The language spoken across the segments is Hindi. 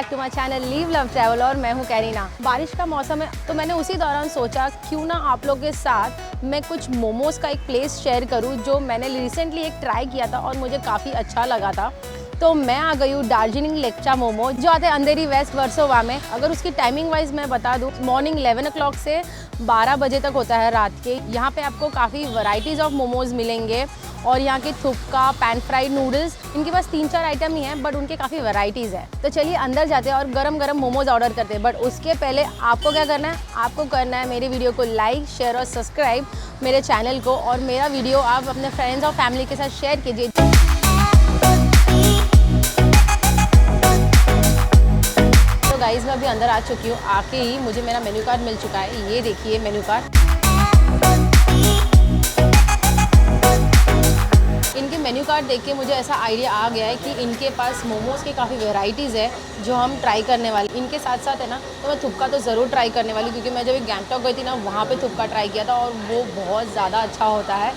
Back to my channel live love travel और मैं हूँ कैरीना। बारिश का मौसम है तो मैंने उसी दौरान सोचा क्यों ना आप लोगों के साथ मैं कुछ मोमोज़ का एक प्लेस शेयर करूँ जो मैंने रिसेंटली एक ट्राई किया था और मुझे काफ़ी अच्छा लगा था। तो मैं आ गई हूँ दार्जिलिंग लेप्चा मोमो जो आते हैं अंधेरी वेस्ट वर्सोवा में। अगर उसकी टाइमिंग वाइज मैं बता दूँ, मॉर्निंग 11 o'clock से 12 बजे तक होता है रात के। यहाँ पे आपको काफ़ी वैरायटीज़ ऑफ मोमोज़ मिलेंगे और यहाँ के थुपका, पैन फ्राइड नूडल्स, इनके पास 3-4 आइटम ही हैं बट उनके काफ़ी वैरायटीज़ है। तो चलिए अंदर जाते हैं और गरम गरम मोमोज़ ऑर्डर करते हैं। बट उसके पहले आपको क्या करना है, आपको करना है मेरी वीडियो को लाइक, शेयर और सब्सक्राइब मेरे चैनल को, और मेरा वीडियो आप अपने फ्रेंड्स और फैमिली के साथ शेयर कीजिए। तो गाइस मैं अभी अंदर आ चुकी हूँ। आके ही मुझे मेरा मेन्यू कार्ड मिल चुका है। ये देखिए मेन्यू कार्ड। इनके मेन्यू कार्ड देख के मुझे ऐसा आइडिया आ गया है कि इनके पास मोमोज़ की काफ़ी वैरायटीज़ है जो हम ट्राई करने वाले। इनके साथ साथ है ना, तो मैं थुपका तो ज़रूर ट्राई करने वाली, क्योंकि मैं जब गैंगटॉक गई थी ना, वहाँ पे थुपका ट्राई किया था और वो बहुत ज़्यादा अच्छा होता है।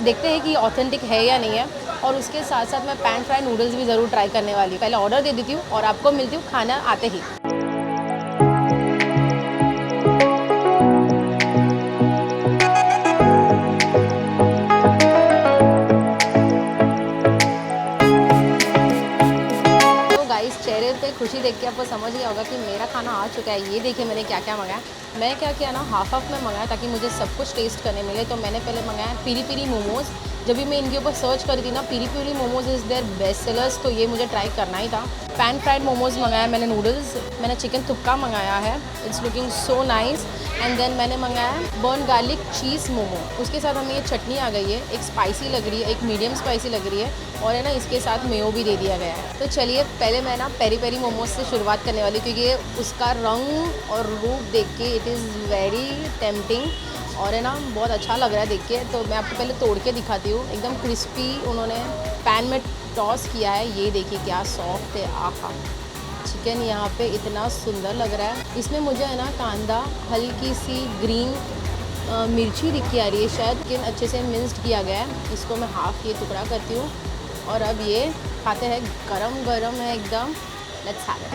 देखते हैं कि ऑथेंटिक है या नहीं है। और उसके साथ साथ मैं पैन फ्राई नूडल्स भी ज़रूर ट्राई करने वाली। पहले ऑर्डर दे देती हूँ और आपको मिलती हूँ खाना आते ही। चेहरे पे खुशी देख के आपको समझ गया होगा कि मेरा खाना आ चुका है। ये देखिए मैंने क्या क्या मंगाया। मैं क्या किया ना, हाफ में मंगाया ताकि मुझे सब कुछ टेस्ट करने मिले। तो मैंने पहले मंगाया पीरी पीरी मोमोज़। जब भी मैं इनके ऊपर सर्च करी थी ना, peri peri momos is their best sellers, तो ये मुझे ट्राई करना ही था। पैन फ्राइड मोमोज़ मंगाया मैंने, नूडल्स, मैंने चिकन थुपका मंगाया है, it's looking so nice. And then मैंने मंगाया बर्न गार्लिक चीज़ मोमो। उसके साथ हमें ये चटनी आ गई है, एक स्पाइसी लग रही है, एक मीडियम स्पाइसी लग रही है, और है ना इसके साथ मेयो भी दे दिया गया है। तो चलिए पहले मैं ना पेरी पेरी मोमोज से शुरुआत करने वाली, क्योंकि उसका रंग और रूप देख के इट इज़ वेरी टेम्पटिंग और है ना बहुत अच्छा लग रहा है देख के। तो मैं आपको पहले तोड़ के दिखाती हूँ। एकदम क्रिस्पी उन्होंने पैन में टॉस किया है। ये देखिए क्या सॉफ्ट है। आहा, चिकन यहाँ पे इतना सुंदर लग रहा है। इसमें मुझे है ना कांदा, हल्की सी ग्रीन मिर्ची दिखी आ रही है शायद, लेकिन अच्छे से मिक्स्ड किया गया है। इसको मैं हाफ ये टुकड़ा करती हूँ और अब ये खाते हैं। गरम गरम है एकदम। Let's have it.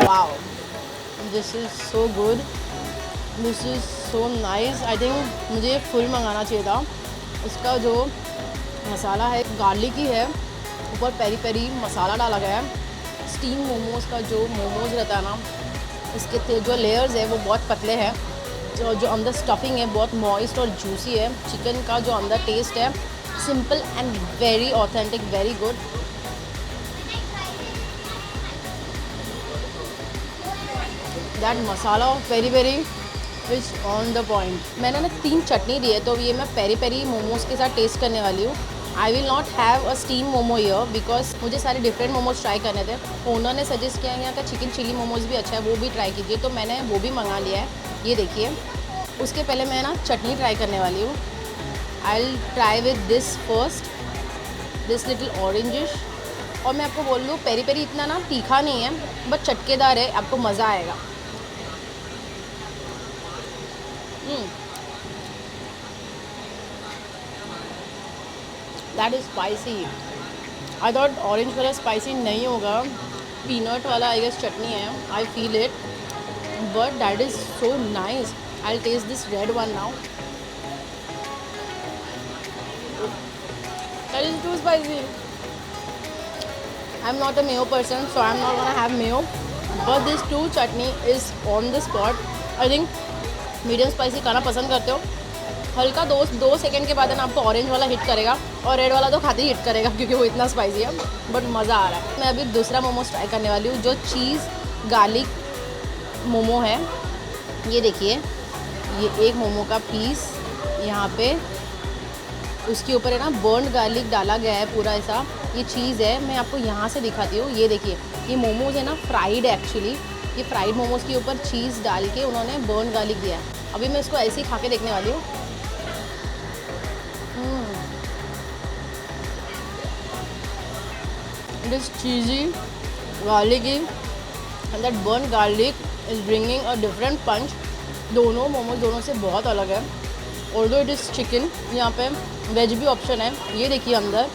Wow, this is so good, this is so nice. I think मुझे ये फुल मंगाना चाहिए था। इसका जो मसाला है गार्लिक ही है, ऊपर पेरी पेरी मसाला डाला गया है। स्टीम मोमोज़ का जो मोमोज़ रहता है ना, इसके जो लेयर्स है वो बहुत पतले हैं। जो अंदर स्टफिंग है बहुत मॉइस्ट और जूसी है। चिकन का जो अंदर टेस्ट है simple and very authentic, very good. That masala of peri peri is on the point. मैंने ना 3 चटनी दी है, तो ये मैं पेरी पेरी मोमोज़ के साथ टेस्ट करने वाली हूँ। I will not have a steam momo यर बिकॉज मुझे सारे डिफरेंट मोमोज ट्राई करने थे। ओनर ने सजेस्ट किया यहाँ का चिकन चिली मोमोज़ भी अच्छा है, वो भी ट्राई कीजिए, तो मैंने वो भी मंगा लिया है। ये देखिए, उसके पहले मैं ना चटनी ट्राई करने वाली हूँ। I will try with this first, this little orangish. और मैं आपको बोल दूँ पेरी पेरी इतना ना तीखा नहीं है बट चटकेदार है, आपको मज़ा आएगा। That is spicy. I thought orange वाला स्पाइसी नहीं होगा, पीनट वाला आई गेस चटनी है, I feel it, but that is so nice. I taste this red one now. That is too spicy. I am not a mayo person, so I am not gonna have mayo, but this two chutney is on the spot. I think medium spicy खाना पसंद करते हो, हल्का 2 सेकेंड के बाद है ना आपको ऑरेंज वाला हिट करेगा और रेड वाला तो खाते ही हिट करेगा क्योंकि वो इतना स्पाइसी है, बट मज़ा आ रहा है। मैं अभी दूसरा मोमोज ट्राई करने वाली हूँ जो चीज़ गार्लिक मोमो है। ये देखिए, ये एक मोमो का पीस यहाँ पे, उसके ऊपर है ना बर्न गार्लिक डाला गया है पूरा ऐसा। ये चीज़ है, मैं आपको यहाँ से दिखाती हूँ। ये देखिए, ये मोमोज़ है ना फ्राइड है एक्चुअली। ये फ्राइड मोमोज़ के ऊपर चीज़ डाल के उन्होंने बर्न गार्लिक दिया है। अभी मैं इसको ऐसे ही खा के देखने वाली हूँ। It is cheesy, garlicky, and that burn garlic is bringing a different punch. दोनों मोमोज दोनों से बहुत अलग है। ऑल्दो इट इज़ चिकन, यहाँ पे वेज भी ऑप्शन है। ये देखिए अंदर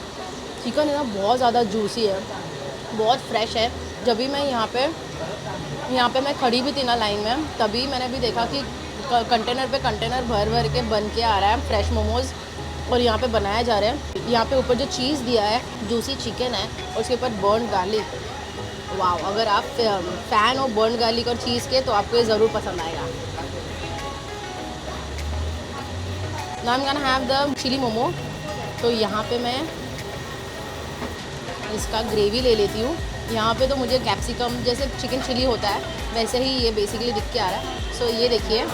चिकन है ना बहुत ज़्यादा जूसी है, बहुत फ्रेश है। जब भी मैं यहाँ पे मैं खड़ी भी थी ना लाइन में, तभी मैंने भी देखा कि कंटेनर पे कंटेनर भर भर के बन के आ रहा है फ्रेश मोमोज़, और यहाँ पे बनाया जा रहा है। यहाँ पे ऊपर जो चीज़ दिया है, जूसी चिकन है, और उसके ऊपर बर्न गार्लिक। वाह, अगर आप फ़ैन हो बर्न गार्लिक और चीज़ के तो आपको ये ज़रूर पसंद आएगा। Now I am gonna have the chilli momo. तो यहाँ पे मैं इसका ग्रेवी ले लेती हूँ। यहाँ पे तो मुझे कैप्सिकम जैसे चिकन चिली होता है वैसे ही ये बेसिकली दिख के आ रहा है। सो ये देखिए,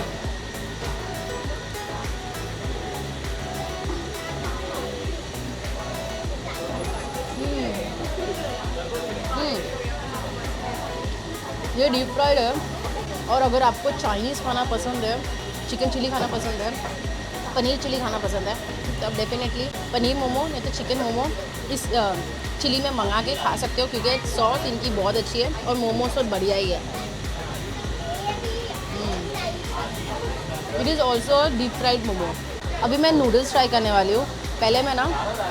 ये डीप फ्राइड है। और अगर आपको चाइनीज़ खाना पसंद है, चिकन चिली खाना पसंद है, पनीर चिली खाना पसंद है, तो आप डेफिनेटली पनीर मोमो नहीं तो चिकन मोमो इस चिली में मंगा के खा सकते हो, क्योंकि सॉस इनकी बहुत अच्छी है और मोमोज तो बढ़िया ही है। It is also deep fried momo. अभी मैं नूडल्स ट्राई करने वाली हूँ। पहले मैं ना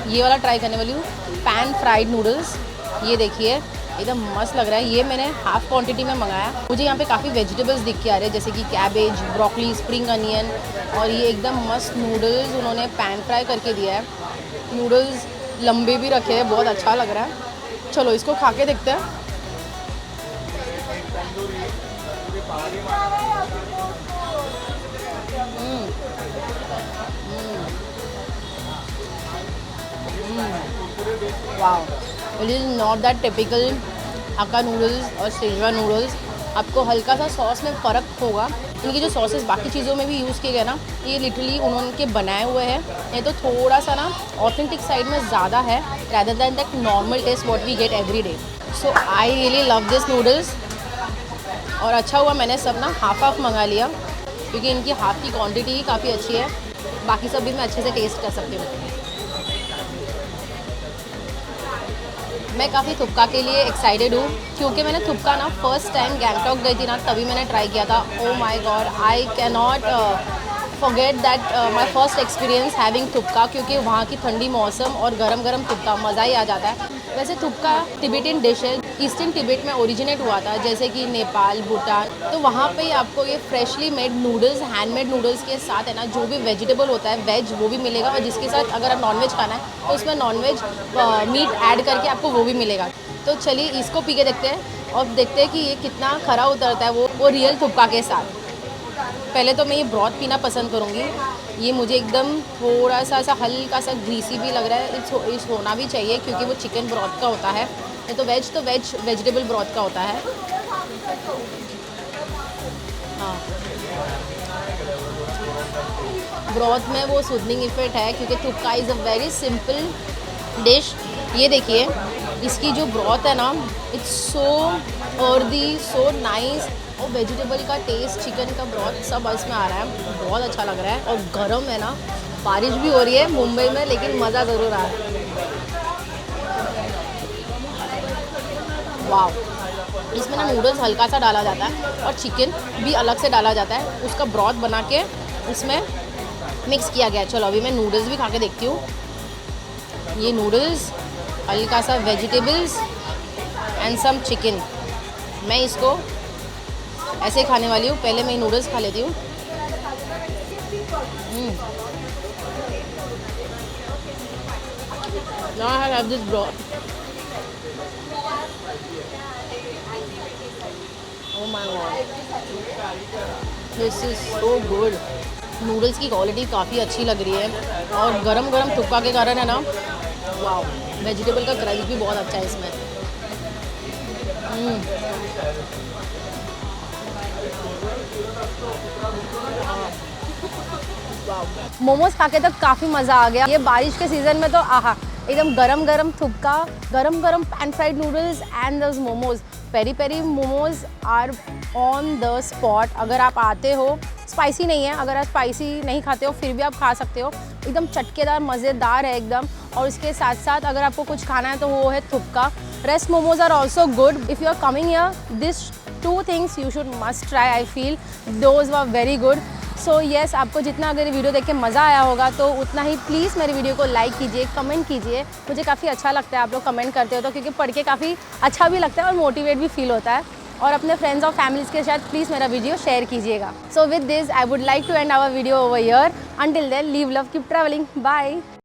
ये वाला ट्राई करने वाली हूँ, पैन फ्राइड नूडल्स। ये देखिए एकदम मस्त लग रहा है। ये मैंने हाफ़ क्वांटिटी में मंगाया। मुझे यहाँ पे काफ़ी वेजिटेबल्स दिख के आ रहे हैं, जैसे कि कैबेज, ब्रोकली, स्प्रिंग अनियन, और ये एकदम मस्त नूडल्स उन्होंने पैन फ्राई करके दिया है। नूडल्स लंबे भी रखे हैं, बहुत अच्छा लग रहा है। चलो इसको खा के देखते हैं। Wow, it is not that typical hakka noodles और शेजवान नूडल्स। आपको हल्का सा सॉस में फ़र्क होगा। इनकी जो सॉसेस बाकी चीज़ों में भी यूज़ किए गए ना, ये लिटरली उन्होंने बनाए हुए हैं। ये तो थोड़ा सा ना ऑथेंटिक साइड में ज़्यादा है rather than that normal taste what we get every day. So I really love this noodles. और अच्छा हुआ मैंने सब ना हाफ मंगा लिया, क्योंकि इनकी हाफ की क्वांटिटी ही काफ़ी अच्छी है। बाकी सब भी मैं अच्छे से टेस्ट कर सकती हूँ। मैं काफ़ी थुपका के लिए एक्साइटेड हूँ, क्योंकि मैंने थुपका ना फर्स्ट टाइम गैंगटॉक गई थी ना, तभी मैंने ट्राई किया था। Oh my God, I can not forget that my first experience having थुपका, क्योंकि वहाँ की ठंडी मौसम और गरम गरम थुपका मज़ा ही आ जाता है। वैसे थुपका तिब्बतियन डिश है, ईस्टर्न तिब्बत में ओरिजिनेट हुआ था, जैसे कि नेपाल, भूटान। तो वहाँ पे आपको ये freshly made noodles, handmade noodles के साथ है ना जो भी वेजिटेबल होता है वेज वो भी मिलेगा, और जिसके साथ अगर आप नॉनवेज खाना है तो उसमें नॉनवेज मीट ऐड करके आपको वो भी मिलेगा। तो चलिए इसको पी के देखते हैं और देखते हैं कि ये कितना खरा उतरता है वो रियल थुपका के साथ। पहले तो मैं ये ब्रॉथ पीना पसंद करूँगी। ये मुझे एकदम थोड़ा सा हल्का सा ग्रीसी भी लग रहा है। इस होना भी चाहिए, क्योंकि वो चिकन ब्रॉथ का होता है। नहीं तो वेजिटेबल ब्रॉथ का होता है। हाँ, ब्रॉथ में वो सूदनिंग इफेक्ट है, क्योंकि थुपका is a very simple dish. ये देखिए इसकी जो ब्रॉथ है ना, it's so earthy, so nice, और वेजिटेबल का टेस्ट, चिकन का ब्रॉथ सब इसमें आ रहा है। बहुत अच्छा लग रहा है और गर्म है ना। बारिश भी हो रही है मुंबई में, लेकिन मज़ा ज़रूर आ रहा है। वाह, इसमें ना नूडल्स हल्का सा डाला जाता है और चिकन भी अलग से डाला जाता है, उसका ब्रॉथ बना के इसमें मिक्स किया गया है। चलो अभी मैं नूडल्स भी खा के देखती हूँ। ये नूडल्स, हल्का सा वेजिटेबल्स एंड सम चिकन। मैं इसको ऐसे ही खाने वाली हूँ। पहले मैं नूडल्स खा लेती हूँ। Now I have this broth. Oh my god, this is so good. Noodles की क्वालिटी काफ़ी अच्छी लग रही है, और गरम गरम थुक्का के कारण है ना, वाह, वेजिटेबल का क्रंच भी बहुत अच्छा है इसमें। मोमोज खा के तो काफ़ी मज़ा आ गया। ये बारिश के सीज़न में तो आहा, एकदम गरम गरम थुक्का, गरम गरम pan fried noodles and those momos. Peri peri momos are on the spot. अगर आप आते हो, स्पाइसी नहीं है, अगर आप स्पाइसी नहीं खाते हो फिर भी आप खा सकते हो। एकदम चटकेदार, मज़ेदार है एकदम। और इसके साथ साथ अगर आपको कुछ खाना है तो वो है thukpa. Rest momos are also good. If you are coming here, this 2 things you should must try. I feel those were very good. So yes, आपको जितना अगर वीडियो देख के मज़ा आया होगा तो उतना ही प्लीज़ मेरी वीडियो को लाइक कीजिए, कमेंट कीजिए। मुझे काफ़ी अच्छा लगता है आप लोग कमेंट करते हो तो, क्योंकि पढ़ के काफ़ी अच्छा भी लगता है और मोटिवेट भी फील होता है। और अपने फ्रेंड्स और फैमिलीज़ के साथ प्लीज़ मेरा वीडियो शेयर कीजिएगा। So with this I would like to end our video over here. Until then live love keep travelling, bye.